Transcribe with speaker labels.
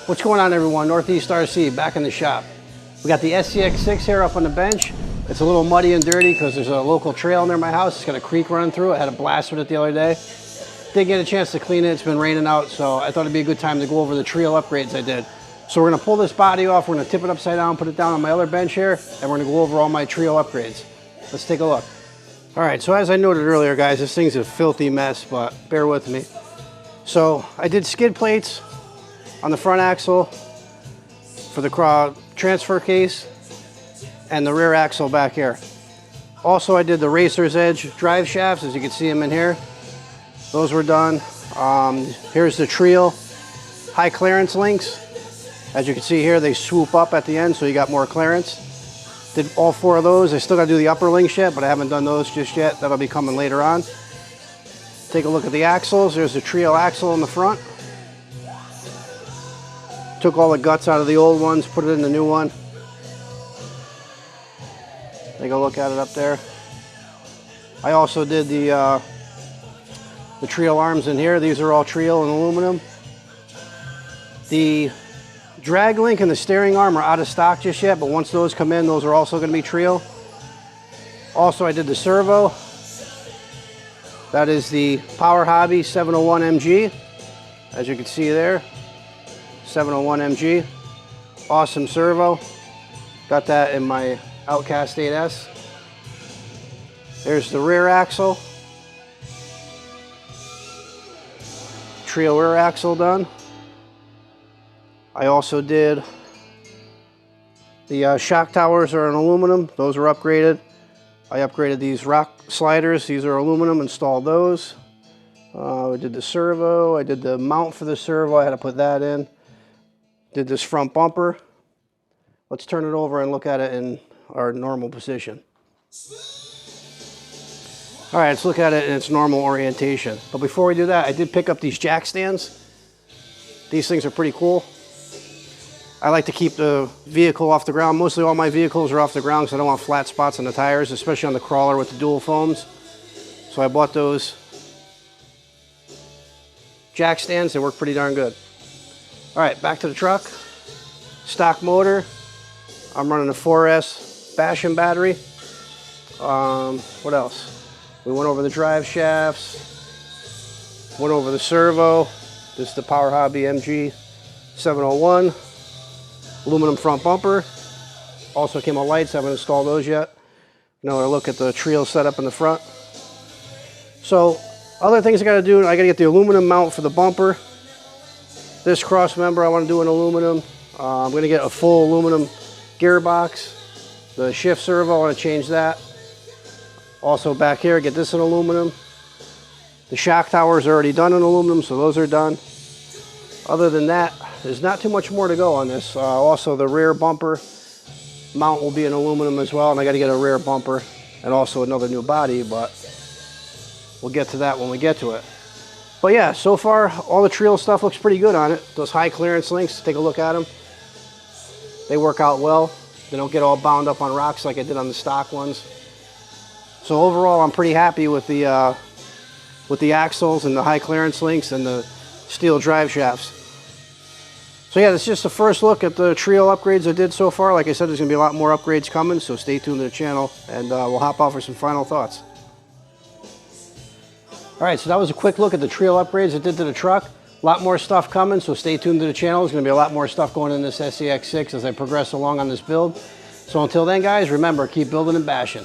Speaker 1: What's going on, everyone? Northeast RC back in the shop. We got the SCX6 here up on the bench. It's a little muddy and dirty because there's a local trail near my house. It's got a creek running through it. I had a blast with it the other day. Didn't get a chance to clean it. It's been raining out, so I thought it'd be a good time to go over the Treal upgrades I did. So we're gonna pull this body off. We're gonna tip it upside down, put it down on my other bench here, and we're gonna go over all my Treal upgrades. Let's take a look. All right, so as I noted earlier, guys, this thing's a filthy mess, but bear with me. So I did skid plates on the front axle for the transfer case and the rear axle back here. Also, I did the Racer's Edge drive shafts, as you can see them in here. Those were done. Here's the Treal high clearance links. As you can see here, they swoop up at the end, so you got more clearance. Did all 4 of those. I still got to do the upper links yet, but I haven't done those just yet. That'll be coming later on. Take a look at the axles. There's the Treal axle in the front. Took all the guts out of the old ones, put it in the new one. Take a look at it up there. I also did the Treal arms in here. These are all Treal and aluminum. The drag link and the steering arm are out of stock just yet, but once those come in, those are also going to be Treal. Also, I did the servo. That is the Power Hobby 701 MG, as you can see there. 701 MG, awesome servo. Got that in my Outcast 8S. There's the rear axle. Treal rear axle done. I also did the shock towers are in aluminum. Those are upgraded. I upgraded these rock sliders. These are aluminum, installed those. I did the servo. I did the mount for the servo. I had to put that in. Did this front bumper. Let's turn it over and look at it in our normal position. All right, let's look at it in its normal orientation. But before we do that, I did pick up these jack stands. These things are pretty cool. I like to keep the vehicle off the ground. Mostly all my vehicles are off the ground because I don't want flat spots on the tires, especially on the crawler with the dual foams. So I bought those jack stands. They work pretty darn good. All right, back to the truck. Stock motor. I'm running a 4S Bastion battery. What else? We went over the drive shafts. Went over the servo. This is the Power Hobby MG 701. Aluminum front bumper. Also came with lights. I haven't installed those yet. Another look at the Treal setup in the front. So, other things I got to do, I got to get the aluminum mount for the bumper. This cross member I want to do in aluminum. I'm going to get a full aluminum gearbox. The shift servo, I want to change that. Also back here, get this in aluminum. The shock towers are already done in aluminum, so those are done. Other than that, there's not too much more to go on this. Also, the rear bumper mount will be in aluminum as well, and I got to get a rear bumper and also another new body, but we'll get to that when we get to it. But yeah, so far, all the Treal stuff looks pretty good on it. Those high clearance links, take a look at them. They work out well. They don't get all bound up on rocks like I did on the stock ones. So overall, I'm pretty happy with the axles and the high clearance links and the steel drive shafts. So yeah, this is just the first look at the Treal upgrades I did so far. Like I said, there's going to be a lot more upgrades coming, so stay tuned to the channel, and we'll hop off for some final thoughts. All right, so that was a quick look at the Treal upgrades I did to the truck. A lot more stuff coming, so stay tuned to the channel. There's going to be a lot more stuff going in this SCX6 as I progress along on this build. So until then, guys, remember, keep building and bashing.